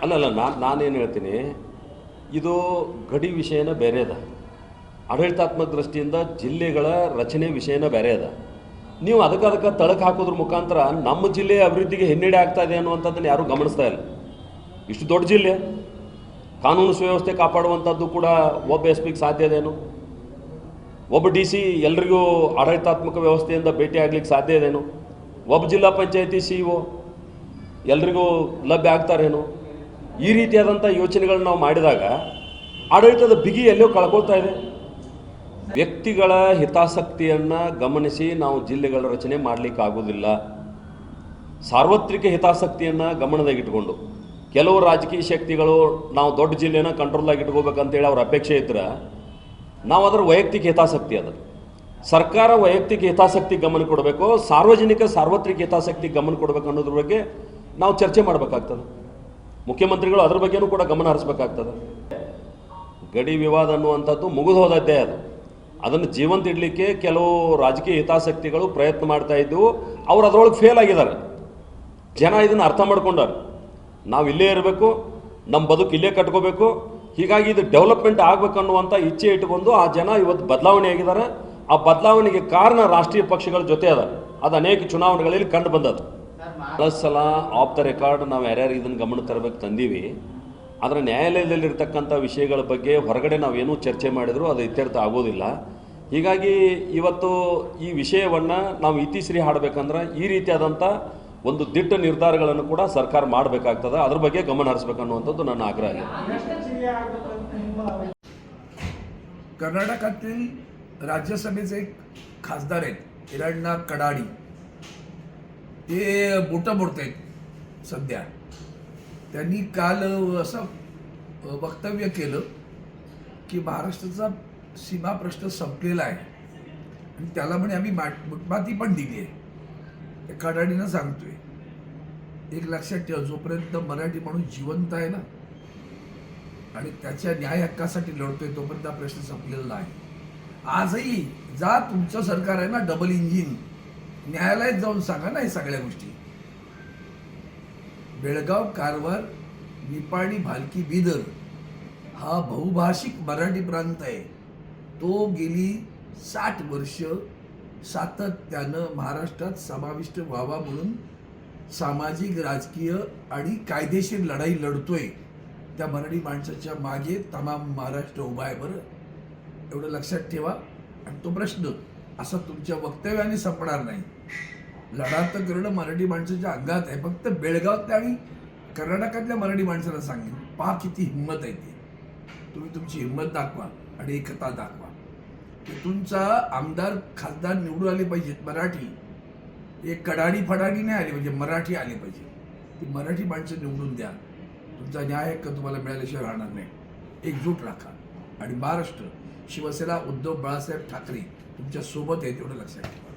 ಅಲ್ಲಲ್ಲ ನಾನೇನು ಹೇಳ್ತೀನಿ, ಇದು ಗಡಿ ವಿಷಯನ ಬೇರೆ ಅದ, ಆಡಳಿತಾತ್ಮಕ ದೃಷ್ಟಿಯಿಂದ ಜಿಲ್ಲೆಗಳ ರಚನೆ ವಿಷಯನ ಬೇರೆ ಅದ. ನೀವು ಅದಕ್ಕೆ ತಳಕು ಹಾಕೋದ್ರ ಮುಖಾಂತರ ನಮ್ಮ ಜಿಲ್ಲೆಯ ಅಭಿವೃದ್ಧಿಗೆ ಹಿನ್ನಡೆ ಆಗ್ತಾ ಇದೆ ಅನ್ನುವಂಥದ್ದನ್ನು ಯಾರೂ ಗಮನಿಸ್ತಾ ಇಲ್ಲ. ಇಷ್ಟು ದೊಡ್ಡ ಜಿಲ್ಲೆ, ಕಾನೂನು ಸುವ್ಯವಸ್ಥೆ ಕಾಪಾಡುವಂಥದ್ದು ಕೂಡ ಒಬ್ಬ ಎಸ್ ಪಿಗೆ ಸಾಧ್ಯ ಇದೇನು? ಒಬ್ಬ ಡಿ ಸಿ ಎಲ್ರಿಗೂ ಆಡಳಿತಾತ್ಮಕ ವ್ಯವಸ್ಥೆಯಿಂದ ಭೇಟಿ ಆಗ್ಲಿಕ್ಕೆ ಸಾಧ್ಯ ಇದೇನು? ಒಬ್ಬ ಜಿಲ್ಲಾ ಪಂಚಾಯತಿ CEO ಎಲ್ರಿಗೂ ಲಭ್ಯ ಆಗ್ತಾರೇನು? ಈ ರೀತಿಯಾದಂಥ ಯೋಚನೆಗಳನ್ನ ನಾವು ಮಾಡಿದಾಗ ಆಡಳಿತದ ಬಿಗಿ ಎಲ್ಲೋ ಕಳ್ಕೊಳ್ತಾ ಇದೆ. ವ್ಯಕ್ತಿಗಳ ಹಿತಾಸಕ್ತಿಯನ್ನು ಗಮನಿಸಿ ನಾವು ಜಿಲ್ಲೆಗಳ ರಚನೆ ಮಾಡಲಿಕ್ಕಾಗೋದಿಲ್ಲ. ಸಾರ್ವತ್ರಿಕ ಹಿತಾಸಕ್ತಿಯನ್ನು ಗಮನದಾಗಿಟ್ಕೊಂಡು ಕೆಲವು ರಾಜಕೀಯ ಶಕ್ತಿಗಳು ನಾವು ದೊಡ್ಡ ಜಿಲ್ಲೆನ ಕಂಟ್ರೋಲಾಗಿ ಇಟ್ಕೋಬೇಕಂತೇಳಿ ಅವ್ರ ಅಪೇಕ್ಷೆ ಇದ್ರೆ ನಾವು ಅದರ ವೈಯಕ್ತಿಕ ಹಿತಾಸಕ್ತಿ ಅದ. ಸರ್ಕಾರ ವೈಯಕ್ತಿಕ ಹಿತಾಸಕ್ತಿ ಗಮನ ಕೊಡಬೇಕು, ಸಾರ್ವಜನಿಕ ಸಾರ್ವತ್ರಿಕ ಹಿತಾಸಕ್ತಿ ಗಮನ ಕೊಡಬೇಕು ಅನ್ನೋದ್ರ ಬಗ್ಗೆ ನಾವು ಚರ್ಚೆ ಮಾಡಬೇಕಾಗ್ತದೆ. ಮುಖ್ಯಮಂತ್ರಿಗಳು ಅದ್ರ ಬಗ್ಗೆನೂ ಕೂಡ ಗಮನ ಹರಿಸಬೇಕಾಗ್ತದೆ. ಗಡಿ ವಿವಾದ ಅನ್ನುವಂಥದ್ದು ಮುಗಿದು ಹೋದದ್ದೇ ಅದು. ಅದನ್ನು ಜೀವಂತ ಇಡಲಿಕ್ಕೆ ಕೆಲವು ರಾಜಕೀಯ ಹಿತಾಸಕ್ತಿಗಳು ಪ್ರಯತ್ನ ಮಾಡ್ತಾ ಇದ್ದವು. ಅವ್ರು ಅದರೊಳಗೆ ಫೇಲ್ ಆಗಿದ್ದಾರೆ. ಜನ ಇದನ್ನು ಅರ್ಥ ಮಾಡ್ಕೊಂಡಾರೆ. ನಾವು ಇಲ್ಲೇ ಇರಬೇಕು, ನಮ್ಮ ಬದುಕು ಇಲ್ಲೇ ಕಟ್ಕೋಬೇಕು, ಹೀಗಾಗಿ ಇದು ಡೆವಲಪ್ಮೆಂಟ್ ಆಗಬೇಕನ್ನುವಂಥ ಇಚ್ಛೆ ಇಟ್ಟುಕೊಂಡು ಆ ಜನ ಇವತ್ತು ಬದಲಾವಣೆ ಆಗಿದ್ದಾರೆ. ಆ ಬದಲಾವಣೆಗೆ ಕಾರಣ ರಾಷ್ಟ್ರೀಯ ಪಕ್ಷಗಳ ಜೊತೆ ಅದ. ಅದು ಅನೇಕ ಚುನಾವಣೆಗಳಲ್ಲಿ ಕಂಡು ಬಂದದ್ದು. ಪ್ಲಸ್ ಸಲ ಆಫ್ ದ ರೆಕಾರ್ಡ್ ನಾವು ಯಾರ್ಯಾರು ಇದನ್ನು ಗಮನ ತರಬೇಕು ತಂದೀವಿ. ಆದರೆ ನ್ಯಾಯಾಲಯದಲ್ಲಿರ್ತಕ್ಕಂಥ ವಿಷಯಗಳ ಬಗ್ಗೆ ಹೊರಗಡೆ ನಾವೇನೂ ಚರ್ಚೆ ಮಾಡಿದರೂ ಅದು ಇತ್ಯರ್ಥ ಆಗೋದಿಲ್ಲ. ಹೀಗಾಗಿ ಇವತ್ತು ಈ ವಿಷಯವನ್ನು ನಾವು ಇತಿಶ್ರೀ ಹಾಡಬೇಕಂದ್ರೆ ಈ ರೀತಿಯಾದಂಥ ಒಂದು ದಿಟ್ಟ ನಿರ್ಧಾರಗಳನ್ನು ಕೂಡ ಸರ್ಕಾರ ಮಾಡಬೇಕಾಗ್ತದೆ. ಅದ್ರ ಬಗ್ಗೆ ಗಮನ ಹರಿಸಬೇಕನ್ನುವಂಥದ್ದು ನನ್ನ ಆಗ್ರಹ ಇದೆ. कर्नाटकातील राज्यसभेचे एक खासदार आहेत हिरण्णा कडाडी, ते बोटं मोडतायत सध्या. त्यांनी काल असं वक्तव्य केलं की महाराष्ट्राचा सीमा प्रश्न संपलेला आहे आणि त्याला म्हणे आम्ही मुठमाती पण दिली आहे. ते कडाडीनं सांगतोय. एक लक्षात ठेवा, जोपर्यंत मराठी माणूस जिवंत आहे ना आणि त्याच्या न्याय हक्कासाठी लढतोय तोपर्यंत हा प्रश्न संपलेला नाही. आजही जा, तुमचं सरकार आहे ना डबल इंजिन, न्यायालयात जाऊन सांगा ना हे सगळ्या गोष्टी. बेळगाव, कारवार, निपाणी, भालकी, बिदर हा बहुभाषिक मराठी प्रांत आहे. तो गेली 60 वर्ष सातत्यानं महाराष्ट्रात समाविष्ट व्हावा म्हणून सामाजिक, राजकीय आणि कायदेशीर लढाई लढतोय. त्या मराठी माणसाच्या मागे तमाम महाराष्ट्र उभा आहे. बरं, एवढं लक्षात ठेवा. आणि तो प्रश्न असा तुमच्या वक्तव्याने संपणार नाही. लढा तर करणं मराठी माणसाच्या अंगात आहे. फक्त बेळगावातल्या आणि कर्नाटकातल्या मराठी माणसाला सांगेन, पहा किती हिंमत आहे ती. तुम्ही तुमची हिंमत दाखवा आणि एकता दाखवा. तुमचा आमदार, खासदार निवडून आले पाहिजेत मराठी. एक कडाडी फडाडी नाही आली पाहिजे, मराठी आले पाहिजे. ती मराठी माणसं निवडून द्या. तुमचा न्याय हक्क तुम्हाला मिळाल्याशिवाय राहणार नाही. एकजूट राखा. आणि महाराष्ट्र, शिवसेना, उद्धव बाळासाहेब ठाकरे तुमच्या सोबत आहे, तेवढं लक्षात ठेवा.